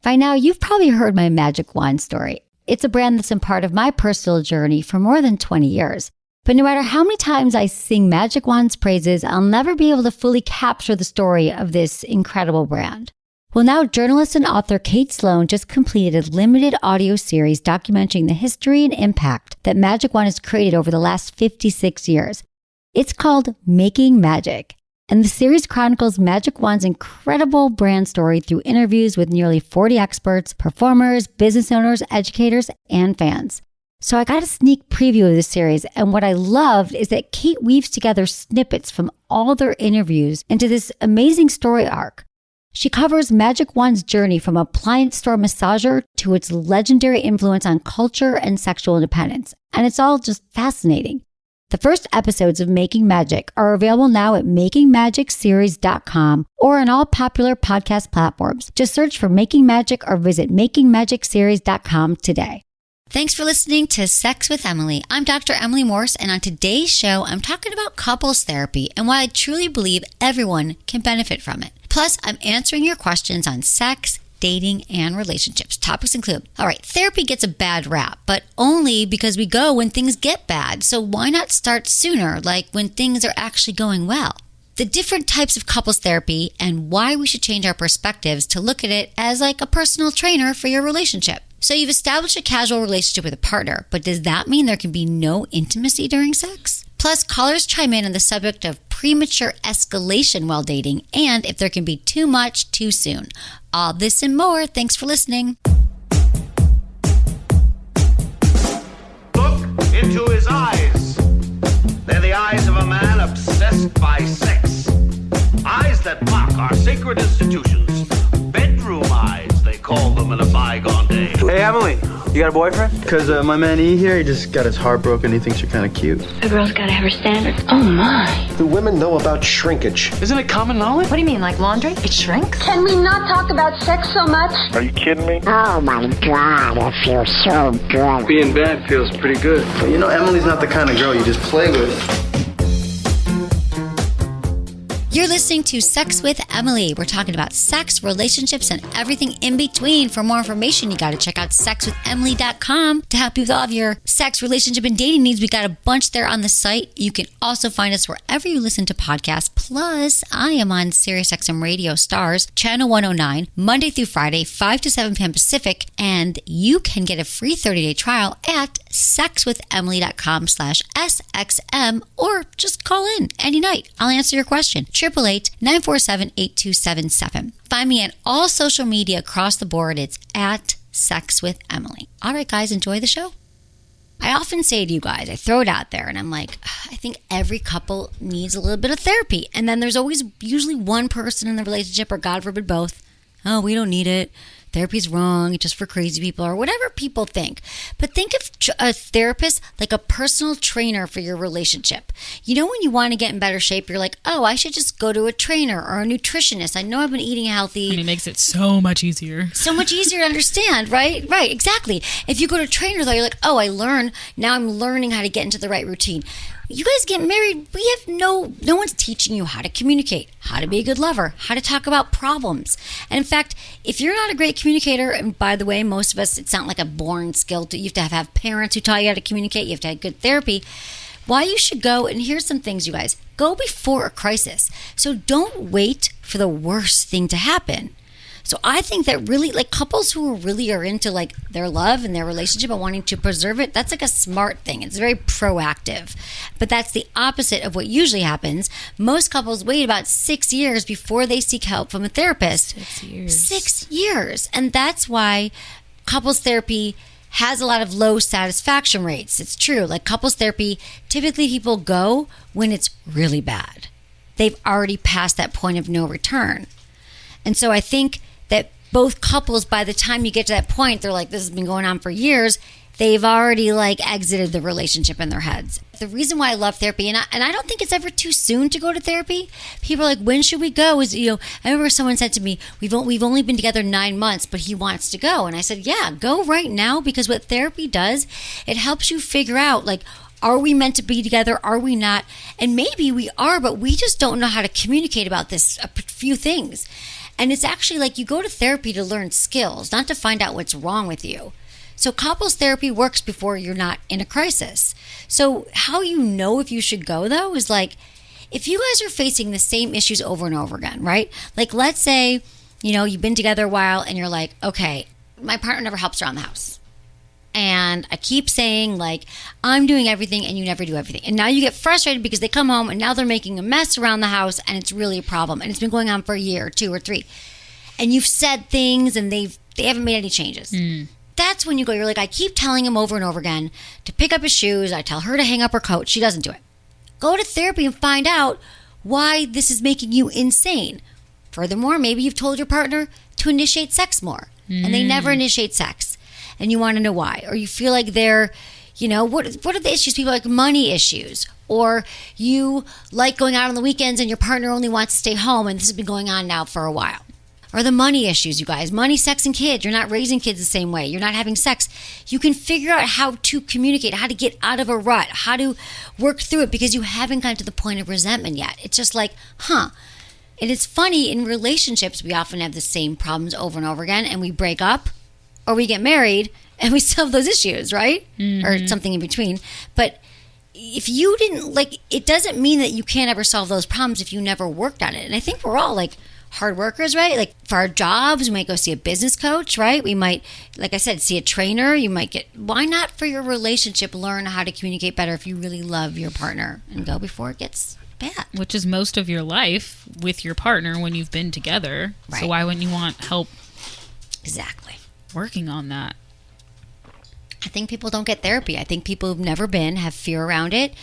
By now, you've probably heard my magic wand story. It's a brand that's been part of my personal journey for more than 20 years. But no matter how many times I sing Magic Wand's praises, I'll never be able to fully capture the story of this incredible brand. Well, now journalist and author Kate Sloan just completed a limited audio series documenting the history and impact that Magic Wand has created over the last 56 years. It's called Making Magic. And the series chronicles Magic Wand's incredible brand story through interviews with nearly 40 experts, performers, business owners, educators, and fans. So I got a sneak preview of the series, and what I loved is that Kate weaves together snippets from all their interviews into this amazing story arc. She covers Magic Wand's journey from appliance store massager to its legendary influence on culture and sexual independence, and it's all just fascinating. The first episodes of Making Magic are available now at makingmagicseries.com or on all popular podcast platforms. Just search for Making Magic or visit makingmagicseries.com today. Thanks for listening to Sex with Emily. I'm Dr. Emily Morse, and on today's show, I'm talking about couples therapy and why I truly believe everyone can benefit from it. Plus, I'm answering your questions on sex, dating, and relationships. Topics include, all right, therapy gets a bad rap, but only because we go when things get bad. So why not start sooner, like when things are actually going well? The different types of couples therapy and why we should change our perspectives to look at it as like a personal trainer for your relationship. So you've established a casual relationship with a partner, but does that mean there can be no intimacy during sex? Plus, callers chime in on the subject of premature escalation while dating and if there can be too much too soon. All this and more. Thanks for listening. Look into his eyes. They're the eyes of a man obsessed by sex. Eyes that mock our sacred institutions. Bedroom eyes, they call them in a bygone day. Hey, Emily, you got a boyfriend? Because my man E here, he just got his heart broken. He thinks you're kind of cute. A girl's got to have her standards. Oh, my. Do women know about shrinkage? Isn't it common knowledge? What do you mean, like laundry? It shrinks? Can we not talk about sex so much? Are you kidding me? Oh my God, it feels so good. Being bad feels pretty good. But you know, Emily's not the kind of girl you just play with. You're listening to Sex with Emily. We're talking about sex, relationships, and everything in between. For more information, you got to check out sexwithemily.com to help you with all of your sex, relationship, and dating needs. We got a bunch there on the site. You can also find us wherever you listen to podcasts. Plus, I am on SiriusXM Radio Stars, Channel 109, Monday through Friday, 5 to 7 p.m. Pacific. And you can get a free 30-day trial at sexwithemily.com/SXM or just call in any night. I'll answer your question. 888-947-8277. Find me on all social media across the board. It's at Sex with Emily. All right, guys, enjoy the show. I often say to you guys, I throw it out there and I'm like, I think every couple needs a little bit of therapy. And then there's always usually one person in the relationship, or God forbid both. Oh, we don't need it. Therapy's wrong, it's just for crazy people, or whatever people think. But think of a therapist like a personal trainer for your relationship. You know, when you want to get in better shape, you're like, oh, I should just go to a trainer or a nutritionist. I know I've been eating healthy. And it makes it so much easier. So much easier to understand, right? Right, exactly. If you go to a trainer, though, you're like, oh, now I'm learning how to get into the right routine. You guys get married, we have no one's teaching you how to communicate, how to be a good lover, how to talk about problems. And in fact, if you're not a great communicator, and by the way, most of us, it's not like a born skill. You have to have parents who taught you how to communicate. You have to have good therapy. Why you should go, and here's some things, you guys. Go before a crisis. So don't wait for the worst thing to happen. So I think that really, like, couples who really are into like their love and their relationship and wanting to preserve it, that's like a smart thing. It's very proactive. But that's the opposite of what usually happens. Most couples wait about 6 years before they seek help from a therapist. 6 years. 6 years. And that's why couples therapy has a lot of low satisfaction rates. It's true. Like couples therapy, typically people go when it's really bad. They've already passed that point of no return. And so I think that both couples, by the time you get to that point, they're like, this has been going on for years. They've already like exited the relationship in their heads. The reason why I love therapy, and I don't think it's ever too soon to go to therapy. People are like, when should we go? I remember someone said to me, we've only been together 9 months, but he wants to go. And I said, yeah, go right now, because what therapy does, it helps you figure out, like, are we meant to be together? Are we not? And maybe we are, but we just don't know how to communicate about this, a few things. And it's actually like you go to therapy to learn skills, not to find out what's wrong with you. So couples therapy works before you're not in a crisis. So how you know if you should go, though, is like, if you guys are facing the same issues over and over again, right? Like, let's say, you've been together a while and you're like, okay, my partner never helps around the house. And I keep saying, like, I'm doing everything and you never do everything. And now you get frustrated because they come home and now they're making a mess around the house and it's really a problem. And it's been going on for a year or 2 or 3. And you've said things and they haven't made any changes. That's when you're like, I keep telling him over and over again to pick up his shoes. I tell her to hang up her coat. She doesn't do it. Go to therapy and find out why this is making you insane. Furthermore, maybe you've told your partner to initiate sex more and they never initiate sex. And you want to know why. Or you feel like they're, what are the issues? People like money issues. Or you like going out on the weekends and your partner only wants to stay home and this has been going on now for a while. Or the money issues, you guys. Money, sex, and kids. You're not raising kids the same way. You're not having sex. You can figure out how to communicate, how to get out of a rut, how to work through it because you haven't gotten to the point of resentment yet. It's just like, And it's funny, in relationships, we often have the same problems over and over again, and we break up or we get married and we still have those issues, right? Or something in between. But if you didn't, it doesn't mean that you can't ever solve those problems if you never worked on it. And I think we're all hard workers, right? Like for our jobs, we might go see a business coach, right? We might, like I said, see a trainer. You might why not for your relationship, learn how to communicate better if you really love your partner and go before it gets bad. Which is most of your life with your partner when you've been together. Right. So why wouldn't you want help Exactly. working on that? I think people don't get therapy. I think people who've never been have fear around it.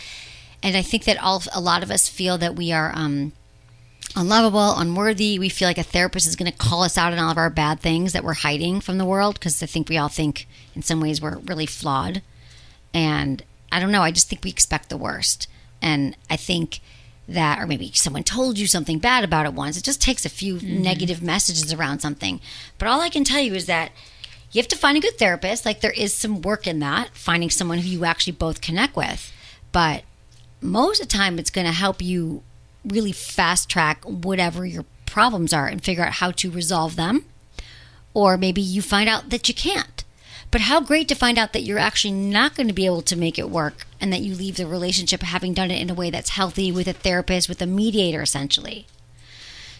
And I think that a lot of us feel that we are unlovable, unworthy. We feel like a therapist is going to call us out on all of our bad things that we're hiding from the world, because I think we all think in some ways we're really flawed. And I don't know, I just think we expect the worst. And I think that, or maybe someone told you something bad about it once. It just takes a few negative messages around something. But all I can tell you is that you have to find a good therapist. Like, there is some work in that, finding someone who you actually both connect with. But most of the time, it's going to help you really fast track whatever your problems are and figure out how to resolve them. Or maybe you find out that you can't. But how great to find out that you're actually not going to be able to make it work, and that you leave the relationship having done it in a way that's healthy with a therapist, with a mediator, essentially.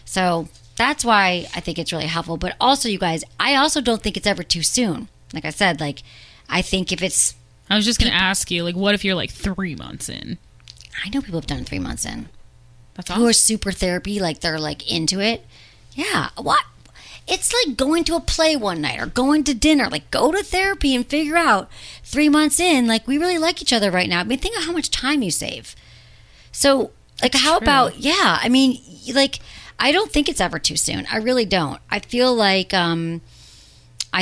So that's why I think it's really helpful. But also, you guys, I also don't think it's ever too soon. Like I said, I think if it's... I was just going to ask you, what if you're 3 months in? I know people have done it 3 months in. That's awesome. Who are super therapy, they're into it. Yeah. What? It's like going to a play one night or going to dinner. Go to therapy and figure out 3 months in, we really like each other right now. I mean, think of how much time you save. So, how true. about, yeah, I mean, I don't think it's ever too soon. I really don't. I feel I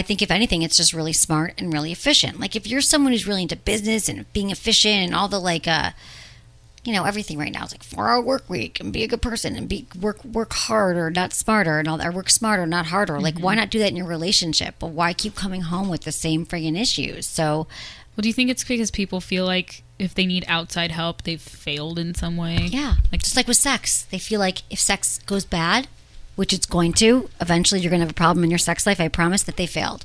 think if anything, it's just really smart and really efficient. If you're someone who's really into business and being efficient and all the everything right now is 4-hour work week and be a good person and work harder, not smarter, and all that. Or work smarter, not harder. Why not do that in your relationship? But why keep coming home with the same friggin' issues? So, well, do you think it's because people feel like if they need outside help, they've failed in some way? Yeah. Just like with sex. They feel like if sex goes bad, which it's going to, eventually you're going to have a problem in your sex life, I promise, that they failed.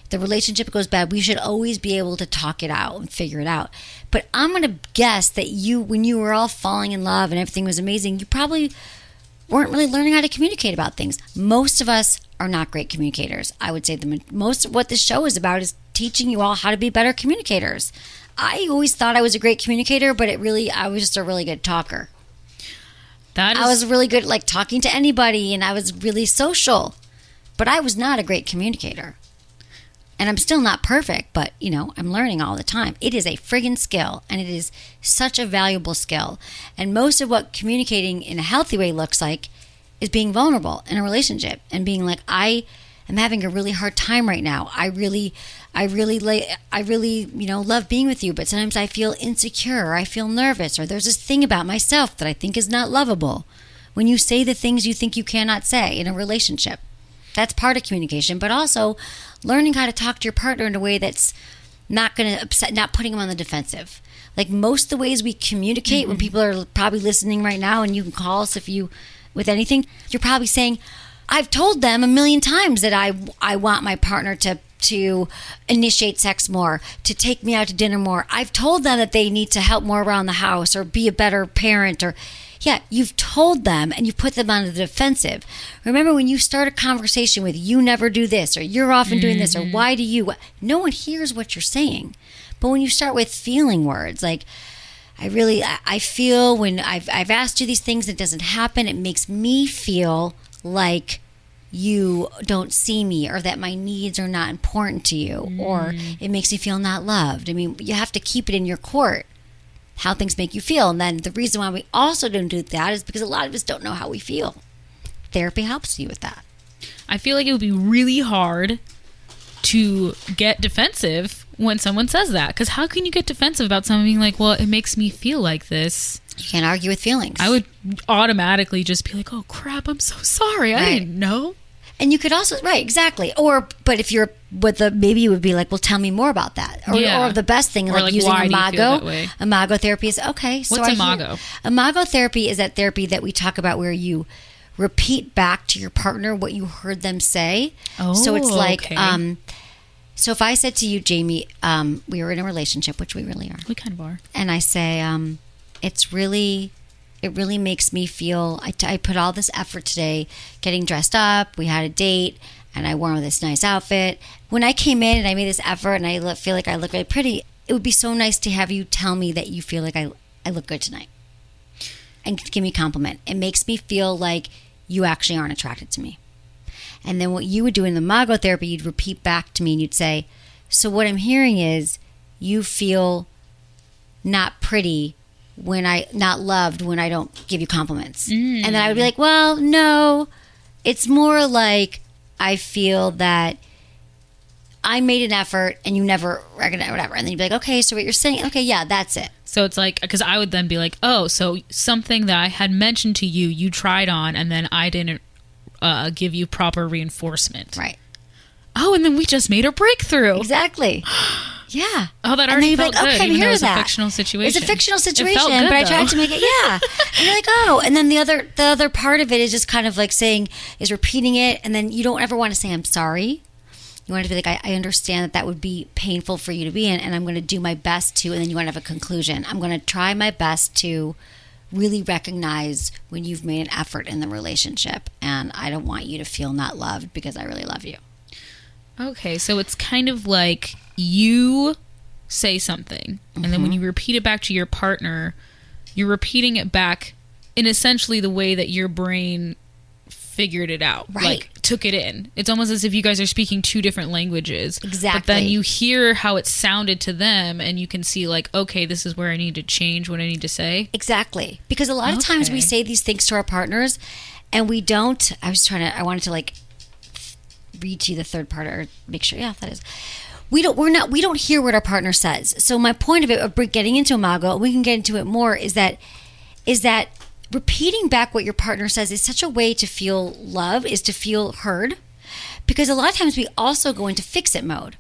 The relationship goes bad, we should always be able to talk it out and figure it out. But I'm going to guess that when you were all falling in love and everything was amazing, you probably weren't really learning how to communicate about things. Most of us are not great communicators. I would say most of what this show is about is teaching you all how to be better communicators. I always thought I was a great communicator, but I was just a really good talker. I was really good at talking to anybody, and I was really social, but I was not a great communicator. And I'm still not perfect, but, I'm learning all the time. It is a friggin' skill, and it is such a valuable skill. And most of what communicating in a healthy way looks like is being vulnerable in a relationship and being I am having a really hard time right now. I really, love being with you, but sometimes I feel insecure, or I feel nervous, or there's this thing about myself that I think is not lovable. When you say the things you think you cannot say in a relationship, that's part of communication, but also learning how to talk to your partner in a way that's not going to upset, not putting them on the defensive. Most of the ways we communicate, when people are probably listening right now, and you can call us with anything, you're probably saying, I've told them a million times that I want my partner to initiate sex more, to take me out to dinner more. I've told them that they need to help more around the house or be a better parent or, yeah, you've told them and you put them on the defensive. Remember when you start a conversation with, you never do this or you're often doing this or why do you, no one hears what you're saying. But when you start with feeling words, like, I feel when I've asked you these things, it doesn't happen. It makes me feel like you don't see me or that my needs are not important to you or it makes me feel not loved. I mean, you have to keep it in your court, how things make you feel. And then the reason why we also don't do that is because a lot of us don't know how we feel. Therapy helps you with that. I feel like it would be really hard to get defensive when someone says that. Because how can you get defensive about something being like, well, it makes me feel like this? You can't argue with feelings. I would automatically just be like, oh, crap, I'm so sorry. I didn't know. And you could also, right, exactly. But if you're with maybe you would be like, well, tell me more about that. Or the best thing, or like using why Imago. do you feel that way? Imago therapy is, okay. So what's Imago? Imago therapy is that therapy that we talk about where you repeat back to your partner what you heard them say. Oh, so it's like, okay. So if I said to you, Jamie, we were in a relationship, which we really are. We kind of are. And I say, it really makes me feel, I put all this effort today getting dressed up. We had a date and I wore this nice outfit. When I came in and I made this effort and I feel like I look really pretty, it would be so nice to have you tell me that you feel like I look good tonight and give me a compliment. It makes me feel like you actually aren't attracted to me. And then what you would do in the Imago therapy, you'd repeat back to me and you'd say, so what I'm hearing is you feel not pretty not loved when I don't give you compliments. And then I would be like, well, no, it's more like I feel that I made an effort and you never recognize whatever. And then you'd be like, okay, so what you're saying, okay, yeah, that's it. So it's like, because I would then be like, oh, so something that I had mentioned to you, you tried on, and then I didn't give you proper reinforcement. Right. Oh, and then we just made a breakthrough. Exactly. Yeah. Oh, that already felt good, okay, even though it was that. a fictional situation. It's a fictional situation, It felt good, but I tried though. to make it, yeah. And you're like, oh. And then the other part of it is just kind of like repeating it, and then you don't ever want to say, I'm sorry. You want to be like, I understand that would be painful for you to be in, and I'm going to do my best to, and then you want to have a conclusion. I'm going to try my best to really recognize when you've made an effort in the relationship, and I don't want you to feel not loved because I really love you. Okay, so it's kind of like you say something, and then when you repeat it back to your partner, you're repeating it back in essentially the way that your brain figured it out. Right. Like, took it in. It's almost as if you guys are speaking two different languages. Exactly. But then you hear how it sounded to them, and you can see, like, okay, this is where I need to change what I need to say. Exactly. Because a lot of times we say these things to our partners, and we don't. I wanted to, like, read to you the third part or make sure. Yeah, that is. We don't hear what our partner says. So my point of getting into Imago, we can get into it more, is that repeating back what your partner says is such a way to feel love, is to feel heard. Because a lot of times we also go into fix-it mode.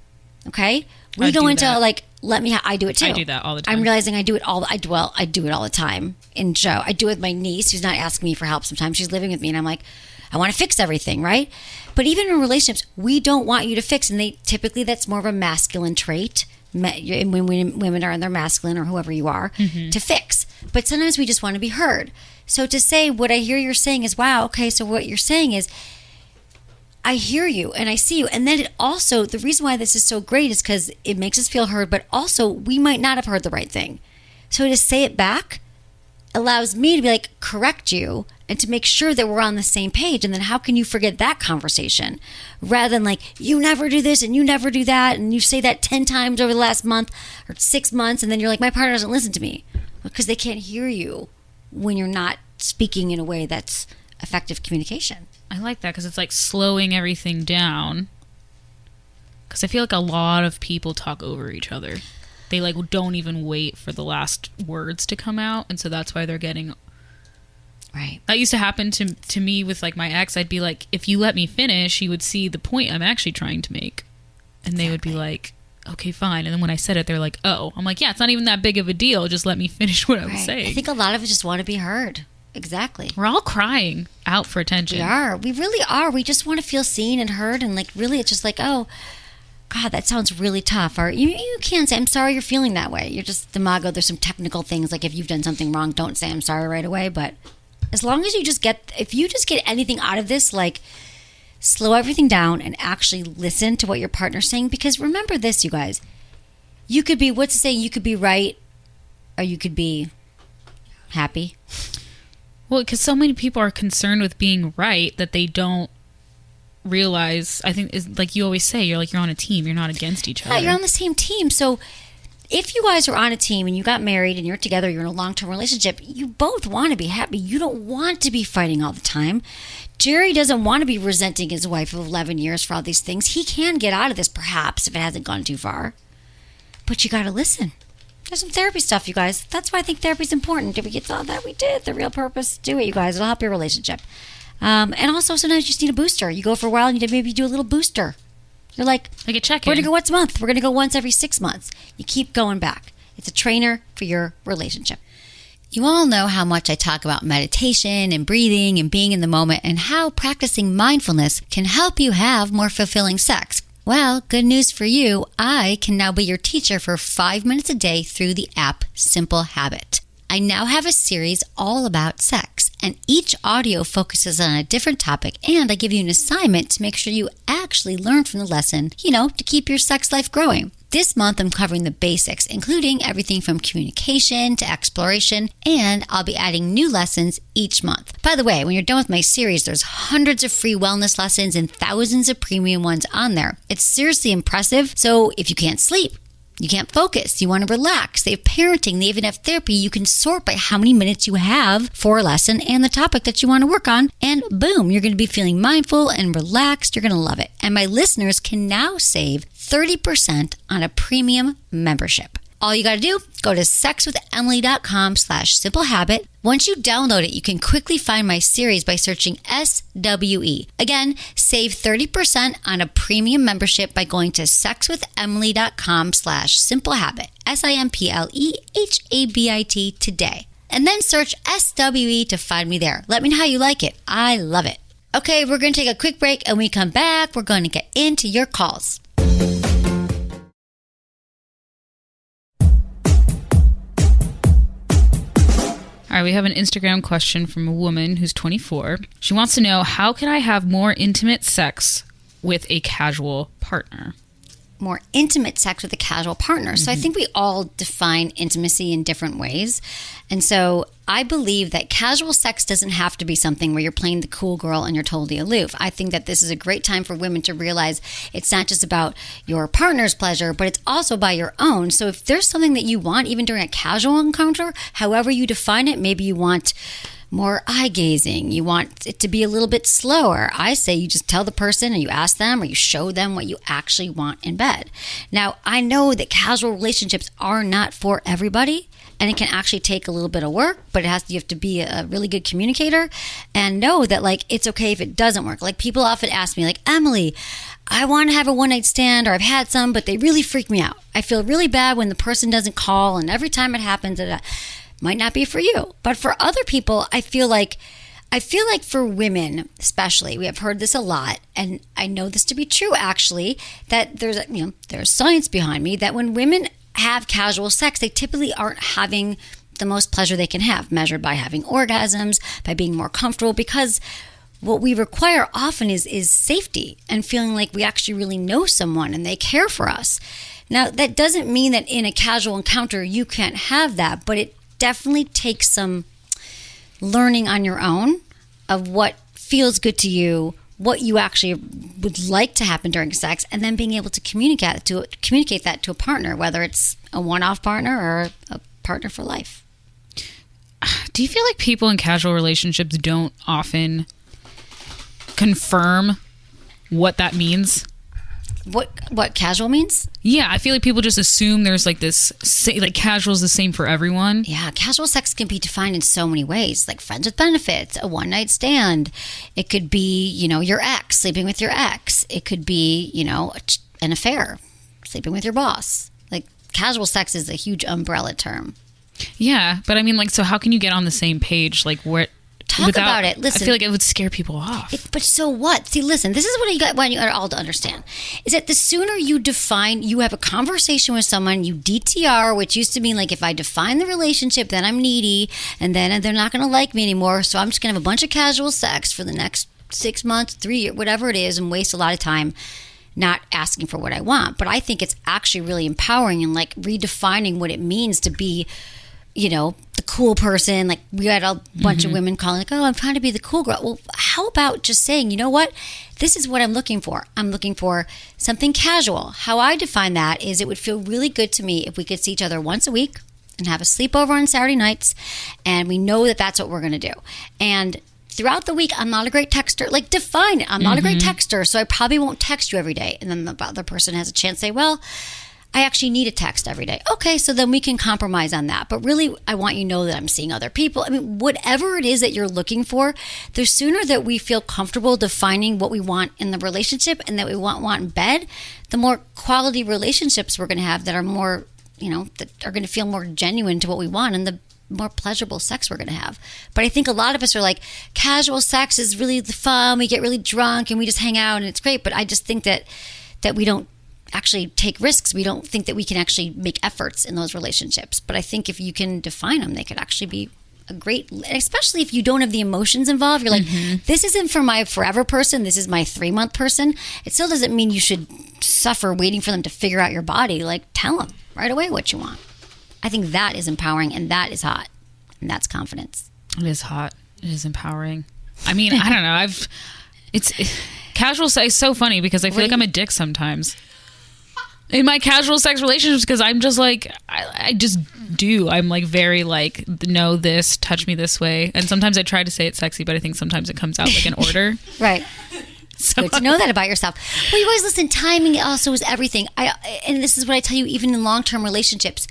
Okay? We go into that. Like, I do it too. I do that all the time. I'm realizing I do it all I do it all the time in Joe. I do it with my niece who's not asking me for help sometimes. She's living with me and I'm like, I want to fix everything, right? But even in relationships, we don't want you to fix. And typically that's more of a masculine trait. When women are in their masculine or whoever you are, to fix. But sometimes we just want to be heard. So to say what I hear you're saying is, wow, okay, so what you're saying is, I hear you and I see you. And then it also, the reason why this is so great is because it makes us feel heard, but also we might not have heard the right thing. So to say it back allows me to be like, correct you and to make sure that we're on the same page. And then how can you forget that conversation rather than like, you never do this and you never do that. And you say that 10 times over the last month or 6 months. And then you're like, my partner doesn't listen to me because they can't hear you when you're not speaking in a way that's effective communication. I like that because it's like slowing everything down. Because I feel like a lot of people talk over each other. They like don't even wait for the last words to come out, and so that's why they're getting. Right. That used to happen to me with like my ex. I'd be like, if you let me finish, you would see the point I'm actually trying to make, and they would be like, okay, fine. And then when I said it, they're like, oh. I'm like, yeah, it's not even that big of a deal. Just let me finish what I was saying. I think a lot of us just want to be heard. Exactly. We're all crying out for attention. We are. We really are. We just want to feel seen and heard. And like, really, it's just like, oh, God, that sounds really tough. Or you can say, I'm sorry you're feeling that way. You're just Mago. There's some technical things. Like if you've done something wrong, don't say I'm sorry right away. But as long as if you just get anything out of this, like slow everything down and actually listen to what your partner's saying. Because remember this, you guys, you could be, what's it saying? You could be right or you could be happy. Well, because so many people are concerned with being right that they don't realize. I think, is like you always say, you're on a team. You're not against each other. Yeah, you're on the same team. So if you guys are on a team and you got married and you're together, you're in a long-term relationship, you both want to be happy. You don't want to be fighting all the time. Jerry doesn't want to be resenting his wife of 11 years for all these things. He can get out of this, perhaps, if it hasn't gone too far. But you got to listen. There's some therapy stuff, you guys. That's why I think therapy is important. Did we get to all that? We did. The real purpose. Do it, you guys. It'll help your relationship. And also, sometimes you just need a booster. You go for a while and you maybe do a little booster. You're like a check-in. We're going to go once a month. We're going to go once every 6 months. You keep going back. It's a trainer for your relationship. You all know how much I talk about meditation and breathing and being in the moment and how practicing mindfulness can help you have more fulfilling sex. Well, good news for you. I can now be your teacher for 5 minutes a day through the app Simple Habit. I now have a series all about sex, and each audio focuses on a different topic, and I give you an assignment to make sure you actually learn from the lesson, to keep your sex life growing. This month, I'm covering the basics, including everything from communication to exploration, and I'll be adding new lessons each month. By the way, when you're done with my series, there's hundreds of free wellness lessons and thousands of premium ones on there. It's seriously impressive, so if you can't sleep, you can't focus, you want to relax, they have parenting, they even have therapy, you can sort by how many minutes you have for a lesson and the topic that you want to work on, and boom, you're going to be feeling mindful and relaxed. You're going to love it. And my listeners can now save 30% on a premium membership. All you got to do, go to sexwithemily.com/simplehabit. Once you download it, you can quickly find my series by searching SWE. Again, save 30% on a premium membership by going to sexwithemily.com/simplehabit. SIMPLEHABIT today. And then search SWE to find me there. Let me know how you like it. I love it. Okay, we're going to take a quick break, and when we come back, we're going to get into your calls. All right, we have an Instagram question from a woman who's 24. She wants to know, how can I have more intimate sex with a casual partner? More intimate sex with a casual partner. So I think we all define intimacy in different ways. And so I believe that casual sex doesn't have to be something where you're playing the cool girl and you're totally aloof. I think that this is a great time for women to realize it's not just about your partner's pleasure, but it's also by your own. So if there's something that you want, even during a casual encounter, however you define it, maybe you want more eye gazing, you want it to be a little bit slower, I say you just tell the person and you ask them or you show them what you actually want in bed. Now, I know that casual relationships are not for everybody, and it can actually take a little bit of work, but you have to be a really good communicator and know that it's okay if it doesn't work. People often ask me Emily, I want to have a one-night stand, or I've had some, but they really freak me out. I feel really bad when the person doesn't call, and every time it happens, might not be for you. But for other people, I feel like for women especially, we have heard this a lot, and I know this to be true actually, that there's science behind me that when women have casual sex, they typically aren't having the most pleasure they can have, measured by having orgasms, by being more comfortable, because what we require often is safety and feeling like we actually really know someone and they care for us. Now, that doesn't mean that in a casual encounter you can't have that, but it definitely takes some learning on your own of what feels good to you, what you actually would like to happen during sex, and then being able to communicate that to a partner, whether it's a one-off partner or a partner for life. Do you feel like people in casual relationships don't often confirm what that means? What casual means? Yeah, I feel like people just assume there's casual is the same for everyone. Yeah, casual sex can be defined in so many ways, like friends with benefits, a one-night stand. It could be, your ex, sleeping with your ex. It could be, an affair, sleeping with your boss. Casual sex is a huge umbrella term. Yeah, but I mean, so how can you get on the same page? Talk about it. Listen. I feel like it would scare people off. But so what? See, listen, this is what I want you all to understand, is that the sooner you have a conversation with someone, you DTR, which used to mean like, if I define the relationship, then I'm needy, and then they're not going to like me anymore, so I'm just going to have a bunch of casual sex for the next 6 months, 3 years, whatever it is, and waste a lot of time not asking for what I want. But I think it's actually really empowering and like redefining what it means to be, the cool person. Like, we had a bunch of women calling like, oh, I'm trying to be the cool girl. Well, how about just saying, you know what? This is what I'm looking for. I'm looking for something casual. How I define that is, it would feel really good to me if we could see each other once a week and have a sleepover on Saturday nights. And we know that that's what we're going to do. And throughout the week, I'm not a great texter. Like, define it. I'm not a great texter, so I probably won't text you every day. And then the other person has a chance to say, well, I actually need a text every day. Okay, so then we can compromise on that. But really, I want you to know that I'm seeing other people. I mean, whatever it is that you're looking for, the sooner that we feel comfortable defining what we want in the relationship and that we want in bed, the more quality relationships we're going to have that are more, that are going to feel more genuine to what we want, and the more pleasurable sex we're going to have. But I think a lot of us are like, casual sex is really fun. We get really drunk and we just hang out and it's great. But I just think that we don't actually take risks. We don't think that we can actually make efforts in those relationships. But I think if you can define them, they could actually be a great, especially if you don't have the emotions involved. You're like, this isn't for my forever person. This is my 3-month person. It still doesn't mean you should suffer waiting for them to figure out your body. Like, tell them right away what you want. I think that is empowering, and that is hot, and that's confidence. It is hot. It is empowering. I mean, I don't know. Casual sex is so funny because I feel like I'm a dick sometimes in my casual sex relationships, because I'm just like, I just do. I'm like very like, no, this, touch me this way. And sometimes I try to say it sexy, but I think sometimes it comes out like an order. Right. So, good to know that about yourself. Well, you always listen, timing also is everything. And this is what I tell you, even in long-term relationships.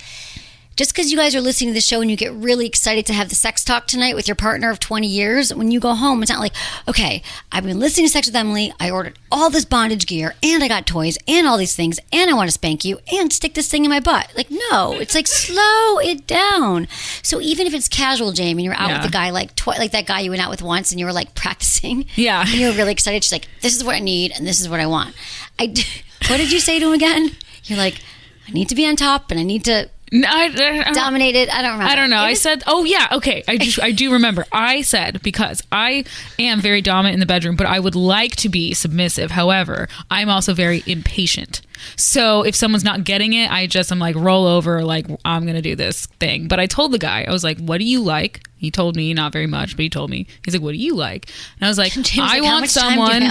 Just because you guys are listening to the show and you get really excited to have the sex talk tonight with your partner of 20 years, when you go home, it's not like, okay, I've been listening to Sex with Emily, I ordered all this bondage gear, and I got toys, and all these things, and I want to spank you, and stick this thing in my butt. Like, no, it's like, slow it down. So even if it's casual, Jamie, and you're out with a guy like that guy you went out with once, and you were like practicing, and you were really excited, she's like, this is what I need, and this is what I want. What did you say to him again? You're like, I need to be on top, and I need to... dominated. I don't remember. I don't know. I said, oh yeah, okay. I do remember. I said, because I am very dominant in the bedroom, but I would like to be submissive. However, I'm also very impatient. So if someone's not getting it, I'm like, roll over, like, I'm going to do this thing. But I told the guy, I was like, what do you like? He told me, not very much, but he told me. He's like, what do you like? And I was like, I want someone.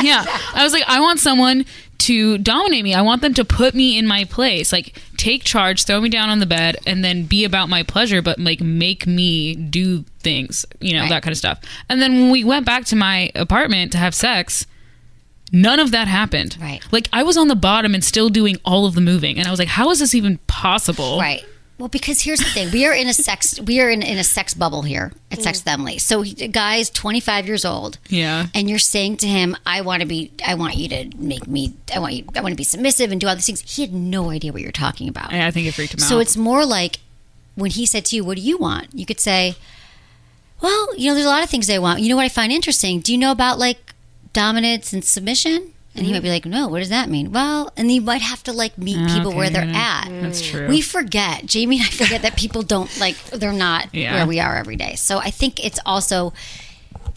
Yeah. I was like, I want someone to dominate me. I want them to put me in my place, like take charge, throw me down on the bed, and then be about my pleasure, but like make me do things, that kind of stuff. And then when we went back to my apartment to have sex, none of that happened. Right. Like, I was on the bottom and still doing all of the moving, and I was like, how is this even possible? Right. Well, because here's the thing. We are in a sex bubble here at Sex with Emily. So the guy's 25 years old. Yeah. And you're saying to him, I want you to make me, I want to be submissive and do all these things. He had no idea what you're talking about. I think it freaked him out. So it's more like when he said to you, what do you want? You could say, well, there's a lot of things I want. You know what I find interesting? Do you know about like dominance and submission? And he might be like, no, what does that mean? Well, and you might have to like meet people where they're at. That's true. We forget, Jamie and I forget that people don't they're not where we are every day. So I think it's also,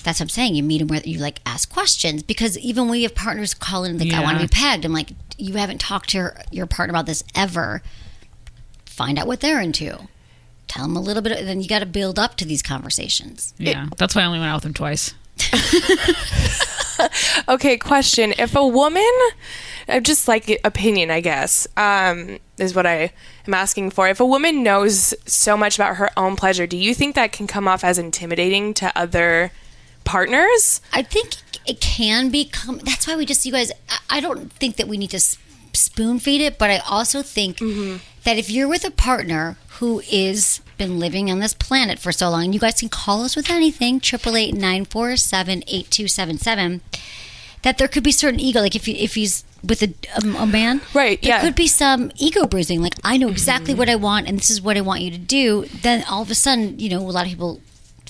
that's what I'm saying. You meet them where you like ask questions, because even when we have partners call in, like, I want to be pegged. I'm like, you haven't talked to your partner about this ever. Find out what they're into. Tell them a little bit. Then you got to build up to these conversations. Yeah. That's why I only went out with him twice. Okay, question. If a woman, just like opinion, I guess, is what I am asking for. If a woman knows so much about her own pleasure, do you think that can come off as intimidating to other partners? I think it can become, that's why you guys, I don't think that we need to spoon feed it, but I also think that if you're with a partner who is been living on this planet for so long, and you guys can call us with anything, 888-947-8277, that there could be certain ego, like if he's with a man, right? There could be some ego bruising, like, I know exactly what I want, and this is what I want you to do. Then all of a sudden, a lot of people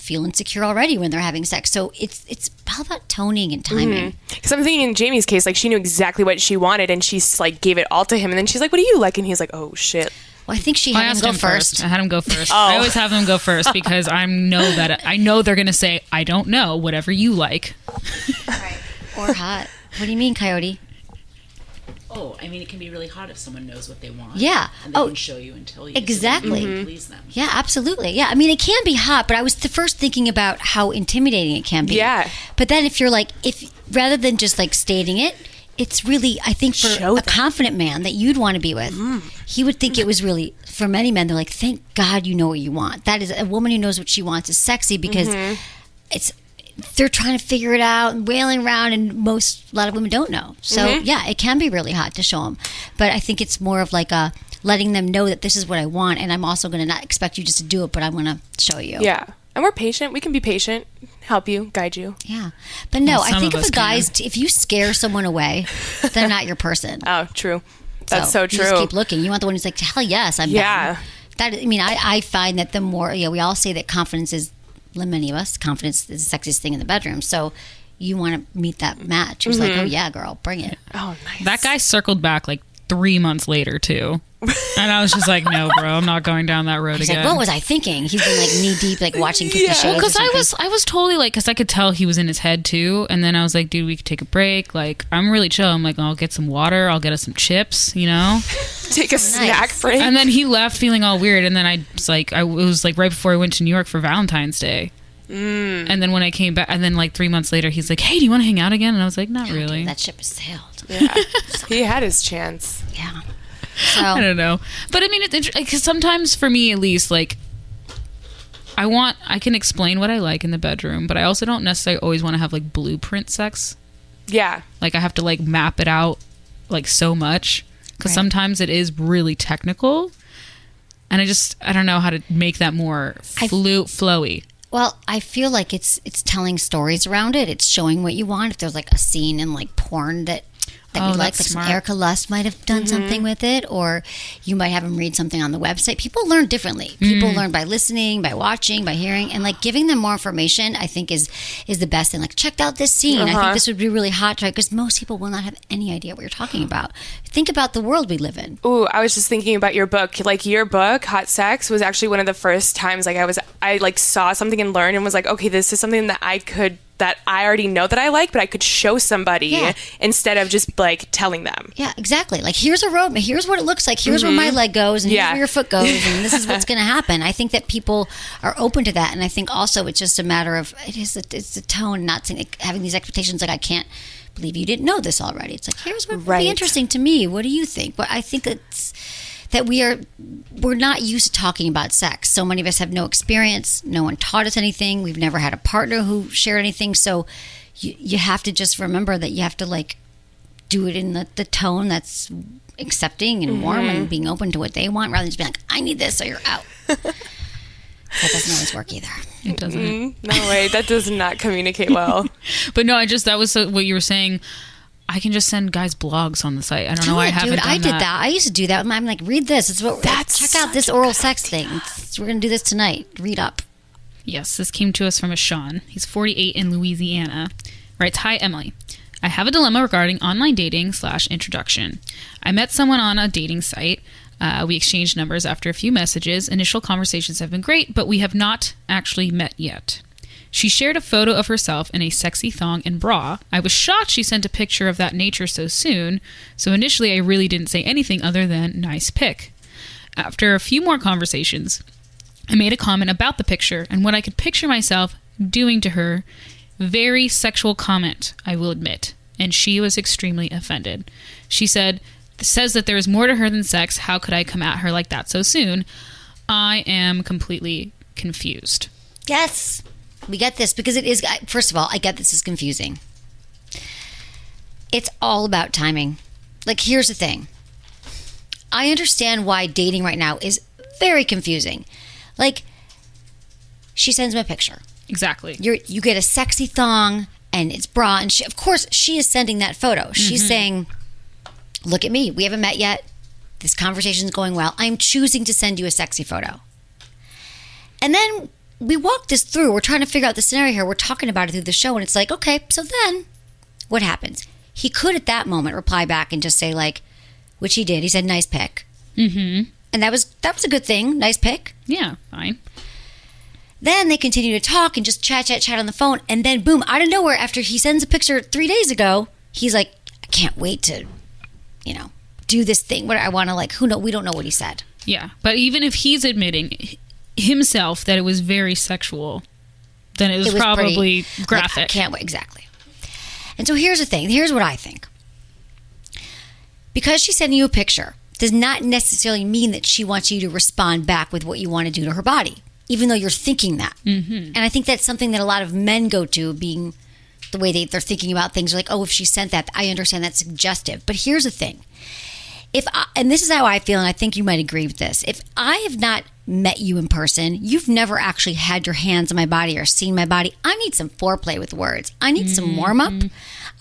feel insecure already when they're having sex. So it's all about toning and timing. Because I'm thinking in Jamie's case, like she knew exactly what she wanted and she's like gave it all to him. And then she's like, what do you like? And he's like, oh shit. Well, I think she had him go first. I had him go first. I always have them go first because I know they're going to say, I don't know, whatever you like. Right. Or hot. What do you mean, Coyote? Oh, I mean, it can be really hot if someone knows what they want. Yeah. And they can show you and tell you. Exactly. So you can please them. Yeah, absolutely. Yeah, I mean, it can be hot, but I was first thinking about how intimidating it can be. Yeah. But then if you're like, rather than just like stating it, it's really, I think for a confident man that you'd want to be with, he would think it was really, for many men, they're like, thank God you know what you want. That is, a woman who knows what she wants is sexy because they're trying to figure it out and wailing around, and a lot of women don't know. So yeah, it can be really hot to show them. But I think it's more of like letting them know that this is what I want, and I'm also going to not expect you just to do it, but I'm going to show you. Yeah. And we're patient. We can be patient, help you, guide you. Yeah. But no, Well, I think of if if you scare someone away, they're not your person. Oh, true. That's so true. You just keep looking. You want the one who's like, hell yes, I'm down. I find that the more, we all say that confidence is, many of us, confidence is the sexiest thing in the bedroom. So you want to meet that match. Who's like, oh yeah, girl, bring it. Oh, nice. That guy circled back like 3 months later too. And I was just like, no, bro, I'm not going down that road He's again. like, what was I thinking? He's been like knee deep, like watching 50 shows. Because I was totally like, because I could tell he was in his head too. And then I was like, dude, we could take a break. Like, I'm really chill. I'm like, I'll get some water. I'll get us some chips, Take a snack break. And then he left feeling all weird. And then it was like right before I went to New York for Valentine's Day. And then when I came back, and then like 3 months later, he's like, hey, do you want to hang out again? And I was like, not really. That ship has sailed. Yeah. He had his chance. Yeah. So, I don't know. But I mean, it's interesting because sometimes for me at least, like, I can explain what I like in the bedroom, but I also don't necessarily always want to have like blueprint sex. Yeah. Like I have to like map it out like so much because sometimes it is really technical. And I don't know how to make that more flowy. Well, I feel like it's telling stories around it. It's showing what you want. If there's like a scene in like porn that you like smart. Erica Lust might have done something with it, or you might have them read something on the website. People learn differently. People learn by listening, by watching, by hearing, and like giving them more information, I think is the best thing. Like, check out this scene. I think this would be really hot, right? Because most people will not have any idea what you're talking about. Think about the world we live in. Ooh, I was just thinking about your book. Like your book, Hot Sex, was actually one of the first times like I like saw something and learned and was like, okay, this is something that I already know that I like, but I could show somebody instead of just like telling them. Yeah, exactly. Like, here's a road. Here's what it looks like. Here's where my leg goes, and here's where your foot goes, and this is what's going to happen. I think that people are open to that, and I think also it's just a matter of it's the tone, not saying, like, having these expectations. Like, I can't believe you didn't know this already. It's like, here's what would be interesting to me. What do you think? But I think that we're not used to talking about sex. So many of us have no experience. No one taught us anything. We've never had a partner who shared anything. So you have to just remember that you have to like do it in the tone that's accepting and warm and being open to what they want, rather than just being like, I need this, so you're out. That doesn't always work either. It doesn't. No way. That does not communicate well. But no, that was what you were saying. I can just send guys blogs on the site. I don't know why I haven't done that. I did that. I used to do that. I'm like, read this. Check out this oral sex thing. We're going to do this tonight. Read up. Yes, this came to us from a Sean. He's 48 in Louisiana. Writes, hi, Emily. I have a dilemma regarding online dating / introduction. I met someone on a dating site. We exchanged numbers after a few messages. Initial conversations have been great, but we have not actually met yet. She shared a photo of herself in a sexy thong and bra. I was shocked she sent a picture of that nature so soon, so initially I really didn't say anything other than nice pic. After a few more conversations, I made a comment about the picture and what I could picture myself doing to her. Very sexual comment, I will admit, and she was extremely offended. She says that there is more to her than sex. How could I come at her like that so soon? I am completely confused. Yes. We get this because it is, first of all, I get this is confusing. It's all about timing. Like, here's the thing. I understand why dating right now is very confusing. Like, she sends me a picture. Exactly. You get a sexy thong and it's bra, and of course she is sending that photo. She's saying, look at me. We haven't met yet. This conversation's going well. I'm choosing to send you a sexy photo. And then we walked this through. We're trying to figure out the scenario here. We're talking about it through the show, and it's like, okay, so then what happens? He could at that moment reply back and just say, like, which he did. He said, nice pick. Mm-hmm. And that was a good thing. Nice pick. Yeah, fine. Then they continue to talk and just chat on the phone. And then, boom, out of nowhere, after he sends a picture 3 days ago, he's like, I can't wait to, do this thing. What I want to, like, we don't know what he said. Yeah, but even if he's admitting himself that it was very sexual, then it was probably pretty, graphic. Like, I can't wait. Exactly. And so here's the thing. Here's what I think. Because she's sending you a picture does not necessarily mean that she wants you to respond back with what you want to do to her body, even though you're thinking that. Mm-hmm. And I think that's something that a lot of men go to, being the way they're thinking about things. They're like, oh, if she sent that, I understand that's suggestive. But here's the thing. And this is how I feel, and I think you might agree with this. If I have not met you in person, you've never actually had your hands on my body or seen my body, I need some foreplay with words. I need some warm-up.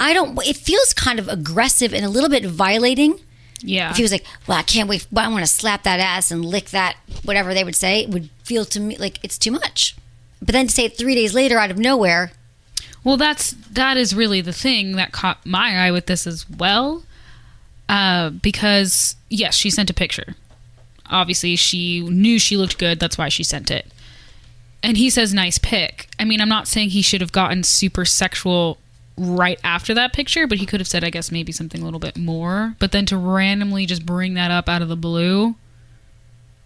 It feels kind of aggressive and a little bit violating. Yeah. If he was like, well, I can't wait, I want to slap that ass and lick that, whatever they would say, it would feel to me like it's too much. But then to say it 3 days later out of nowhere. Well, that is really the thing that caught my eye with this as well. Because, yes, she sent a picture. Obviously, she knew she looked good. That's why she sent it. And he says, nice pic. I mean, I'm not saying he should have gotten super sexual right after that picture, but he could have said, I guess, maybe something a little bit more. But then to randomly just bring that up out of the blue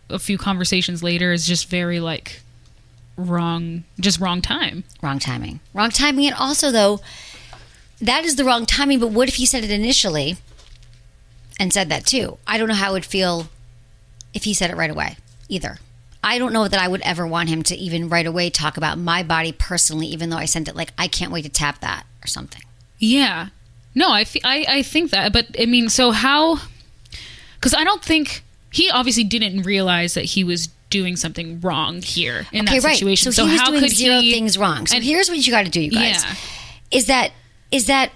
a few conversations later is just very, like, wrong time. Wrong timing. And also, though, that is the wrong timing, but what if he said it initially and said that too? I don't know how it would feel if he said it right away either. I don't know that I would ever want him to even right away talk about my body personally, even though I sent it like, I can't wait to tap that or something. Yeah. No, I think that. But, I mean, so how... Because I don't think... He obviously didn't realize that he was doing something wrong here in that situation. Right. So he was doing zero things wrong. So here's what you got to do, you guys. Yeah. Is that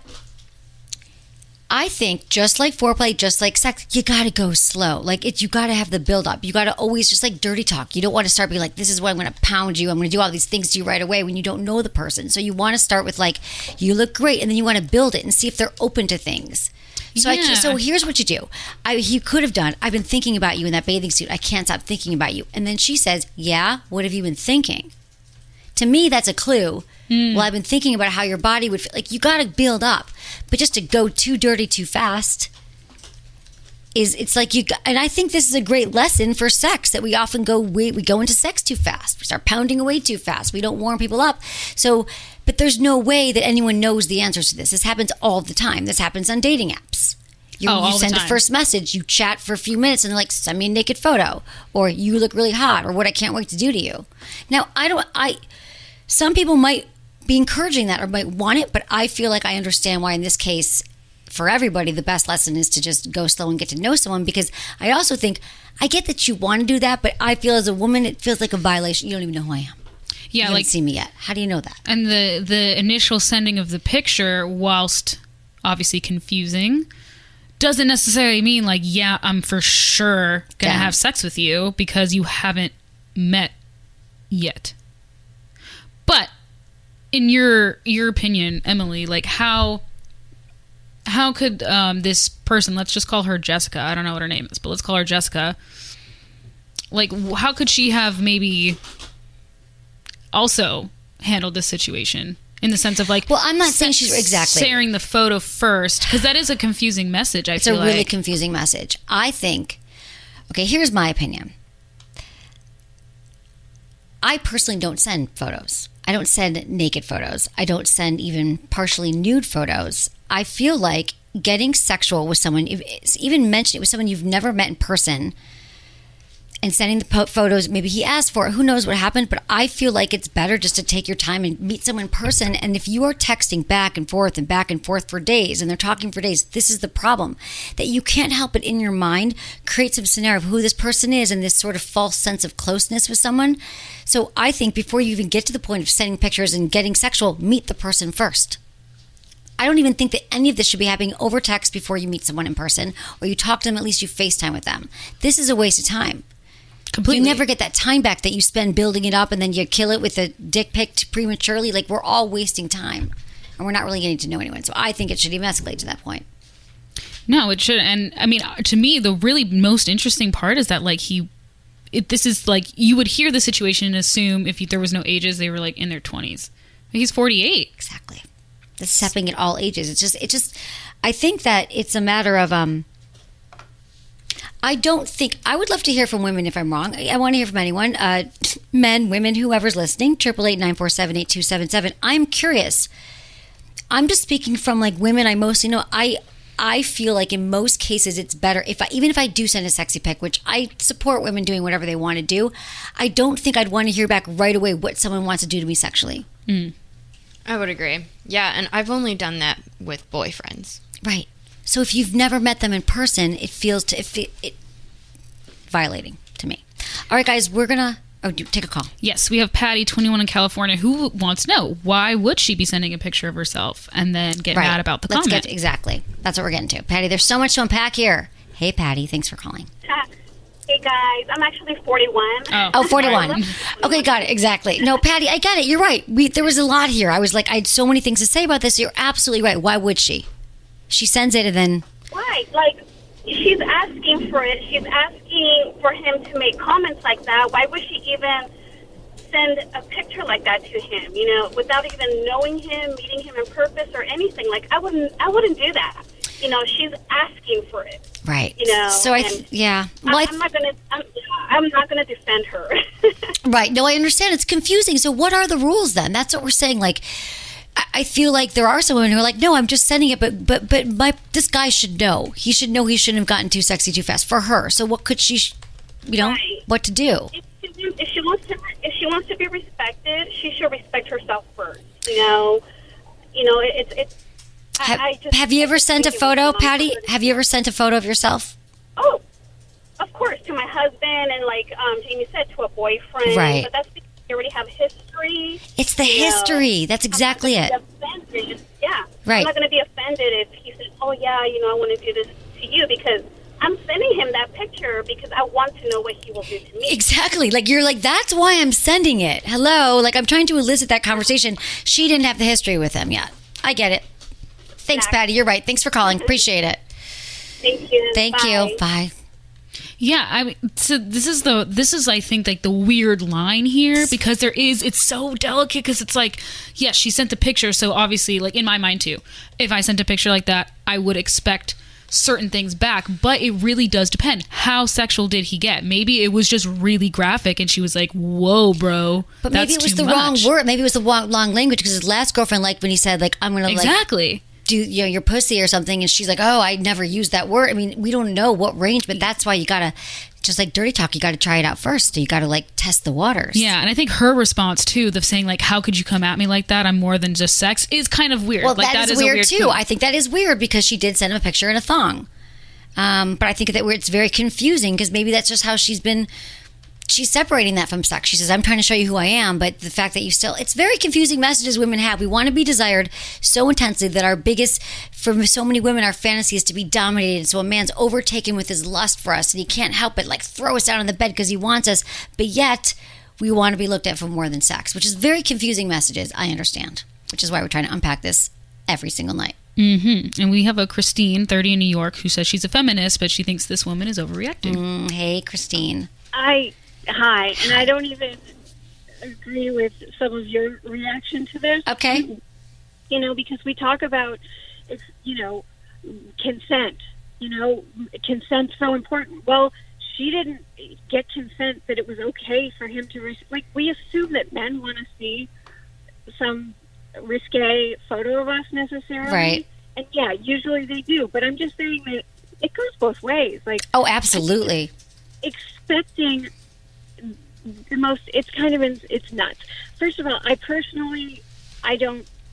I think just like foreplay, just like sex, you got to go slow. Like you got to have the build up. You got to always just like dirty talk. You don't want to start being like, this is what I'm going to pound you. I'm going to do all these things to you right away when you don't know the person. So you want to start with like, you look great. And then you want to build it and see if they're open to things. So so here's what you do. He could have done, I've been thinking about you in that bathing suit. I can't stop thinking about you. And then she says, yeah, what have you been thinking? To me, that's a clue. Well, I've been thinking about how your body would feel. Like, you got to build up. But just to go too dirty too fast it's like and I think this is a great lesson for sex, that we often we go into sex too fast. We start pounding away too fast. We don't warm people up. So, but there's no way that anyone knows the answers to this. This happens all the time. This happens on dating apps. You send a first message, you chat for a few minutes, and they're like, send me a naked photo, or you look really hot, or what I can't wait to do to you. Now, some people might be encouraging that or might want it, but I feel like I understand why in this case, for everybody, the best lesson is to just go slow and get to know someone, because I also think, I get that you want to do that, but I feel as a woman, it feels like a violation. You don't even know who I am. Yeah, you haven't seen me yet. How do you know that? And the initial sending of the picture, whilst obviously confusing, doesn't necessarily mean like, yeah, I'm for sure gonna have sex with you, because you haven't met yet. But in your opinion, Emily, like how could this person, let's just call her Jessica, I don't know what her name is, but let's call her Jessica, like how could she have maybe also handled this situation in the sense of like, well, I'm not saying she's exactly sharing the photo first, because that is a confusing message. It's a really confusing message. I think, okay, here's my opinion. I personally don't send photos. I don't send naked photos. I don't send even partially nude photos. I feel like getting sexual with someone, even mentioning it with someone you've never met in person, and sending the photos, maybe he asked for it, who knows what happened, but I feel like it's better just to take your time and meet someone in person. And if you are texting back and forth for days, and they're talking for days, this is the problem, that you can't help but in your mind create some scenario of who this person is and this sort of false sense of closeness with someone. So I think before you even get to the point of sending pictures and getting sexual, meet the person first. I don't even think that any of this should be happening over text before you meet someone in person, or you talk to them, at least you FaceTime with them. This is a waste of time. Completely. You never get that time back that you spend building it up and then you kill it with a dick pic prematurely. Like, we're all wasting time and we're not really getting to know anyone. So I think it should even escalate to that point. No, it shouldn't. And I mean, to me, the really most interesting part is that like this is like, you would hear the situation and assume if there was no ages, they were like in their 20s. He's 48. Exactly. The stepping at all ages. It's just, I think that it's a matter of, I would love to hear from women if I'm wrong. I want to hear from anyone, men, women, whoever's listening, 888-947-8277. I'm curious. I'm just speaking from like women I mostly know. I feel like in most cases it's better even if I do send a sexy pic, which I support women doing whatever they want to do. I don't think I'd want to hear back right away what someone wants to do to me sexually. I would agree. Yeah, and I've only done that with boyfriends. Right. So if you've never met them in person, it feels violating to me. All right, guys, we're gonna take a call. Yes, we have Patty, 21 in California, who wants to know why would she be sending a picture of herself and then get mad about the comment. Exactly. That's what we're getting to. Patty, there's so much to unpack here. Hey, Patty, thanks for calling. Hey, guys. I'm actually 41. Oh, 41. Okay, got it. Exactly. No, Patty, I got it. You're right. There was a lot here. I was like, I had so many things to say about this. You're absolutely right. Why would she? She sends it and then... Right. Like, she's asking for it. She's asking for him to make comments like that. Why would she even send a picture like that to him, without even knowing him, meeting him in purpose or anything? Like, I wouldn't do that. She's asking for it. Right. So yeah. Well, I'm not gonna defend her. Right. No, I understand. It's confusing. So what are the rules then? That's what we're saying. Like, I feel like there are some women who are like, no, I'm just sending it, but this guy should know. He should know he shouldn't have gotten too sexy too fast for her. So what could she, right. What to do? If she wants to be respected, she should respect herself first. Have you ever sent a photo, Patty? Have you ever sent a photo of yourself? Oh, of course, to my husband and like Jamie said, to a boyfriend. Right. But that's because you already have history. It's the history. That's exactly it. Yeah. Right. I'm not going to be offended if he says, oh, yeah, I want to do this to you because I'm sending him that picture because I want to know what he will do to me. Exactly. Like, you're like, that's why I'm sending it. Hello. Like, I'm trying to elicit that conversation. She didn't have the history with him yet. I get it. Thanks, Patty. You're right. Thanks for calling. Appreciate it. Thank you. Thank you. Bye. Yeah, I mean, so this is I think like the weird line here because it's so delicate because it's like, yes, she sent the picture, so obviously, like in my mind too, if I sent a picture like that, I would expect certain things back, but it really does depend. How sexual did he get? Maybe it was just really graphic and she was like, whoa, bro, but maybe it was the wrong word. Maybe it was the wrong language because his last girlfriend liked when he said like, I'm gonna exactly do your pussy or something, and she's like, oh, I never used that word. I mean, we don't know what range, but that's why you gotta, just like dirty talk, you gotta try it out first. So you gotta like test the waters. Yeah, and I think her response too, the saying like, how could you come at me like that? I'm more than just sex, is kind of weird. Well, like, that is weird too. I think that is weird because she did send him a picture in a thong. But I think that it's very confusing because maybe that's just how she's separating that from sex. She says, I'm trying to show you who I am, but the fact that it's very confusing messages women have. We want to be desired so intensely that for so many women, our fantasy is to be dominated. So a man's overtaken with his lust for us and he can't help but like throw us down on the bed because he wants us. But yet we want to be looked at for more than sex, which is very confusing messages. I understand, which is why we're trying to unpack this every single night. Mm-hmm. And we have a Christine, 30 in New York, who says she's a feminist, but she thinks this woman is overreacting. Hey, Christine. Hi, and I don't even agree with some of your reaction to this. Okay. Because we talk about, consent. Consent's so important. Well, she didn't get consent that it was okay for him to, we assume that men want to see some risque photo of us necessarily. Right. And yeah, usually they do. But I'm just saying that it goes both ways. Like, oh, absolutely. Expecting it's nuts. First of all,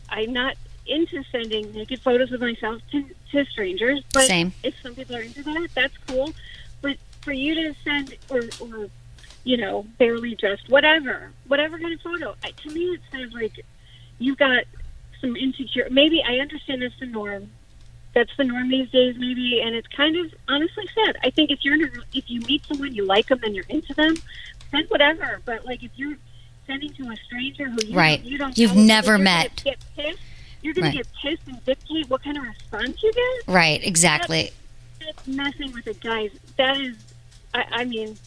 I'm not into sending naked photos of myself to strangers, but Same. If some people are into that, that's cool. But for you to send or barely dressed, whatever kind of photo, to me it says like you've got some insecure. Maybe I understand that's the norm, that's the norm these days, maybe, and it's kind of honestly sad. I think if you meet someone, you like them, and you're into them, send whatever. But like if you're sending to a stranger who you've never met, you're going to get pissed and dictate what kind of response you get. Right, exactly. That's messing with a guy's. That is, I mean,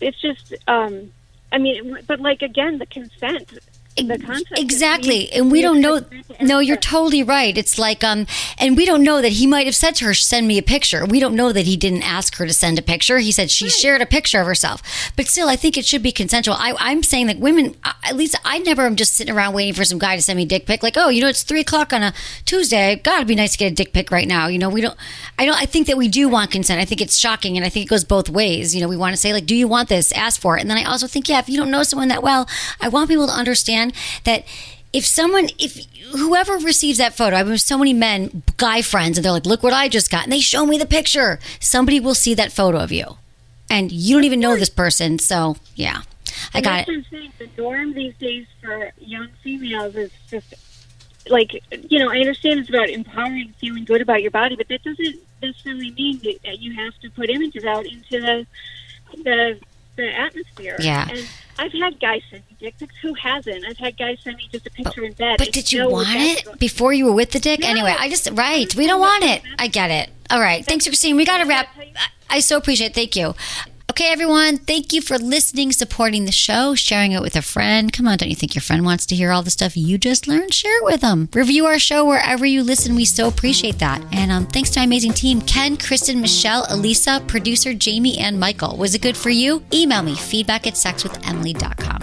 it's just. But like again, the consent. The concept exactly, and we don't know. No, you're totally right. It's like, and we don't know that he might have said to her, "Send me a picture." We don't know that he didn't ask her to send a picture. He said she shared a picture of herself, but still, I think it should be consensual. I'm saying that women, at least I never am just sitting around waiting for some guy to send me a dick pic. Like, oh, it's 3:00 on a Tuesday. God, it'd be nice to get a dick pic right now. We don't. I think that we do want consent. I think it's shocking, and I think it goes both ways. We want to say like, "Do you want this?" Ask for it, and then I also think, if you don't know someone that well, I want people to understand that if whoever receives that photo, I've had so many men, guy friends, and they're like, look what I just got, and they show me the picture. Somebody will see that photo of you, and you don't even know this person. So yeah, I got it. I'm saying the norm these days for young females is just like, I understand it's about empowering, feeling good about your body, but that doesn't necessarily mean that you have to put images out into the atmosphere. Yeah. And I've had guys send me dick pics. Who hasn't? I've had guys send me just a picture in bed. But did you want it before you were with the dick? No. Anyway, we don't want it. I get it. All right. Thanks, Christine. We got to wrap. I so appreciate it. Thank you. Okay, everyone. Thank you for listening, supporting the show, sharing it with a friend. Come on, don't you think your friend wants to hear all the stuff you just learned? Share it with them. Review our show wherever you listen. We so appreciate that. And thanks to my amazing team, Ken, Kristen, Michelle, Elisa, producer Jamie, and Michael. Was it good for you? Email me, feedback@sexwithemily.com.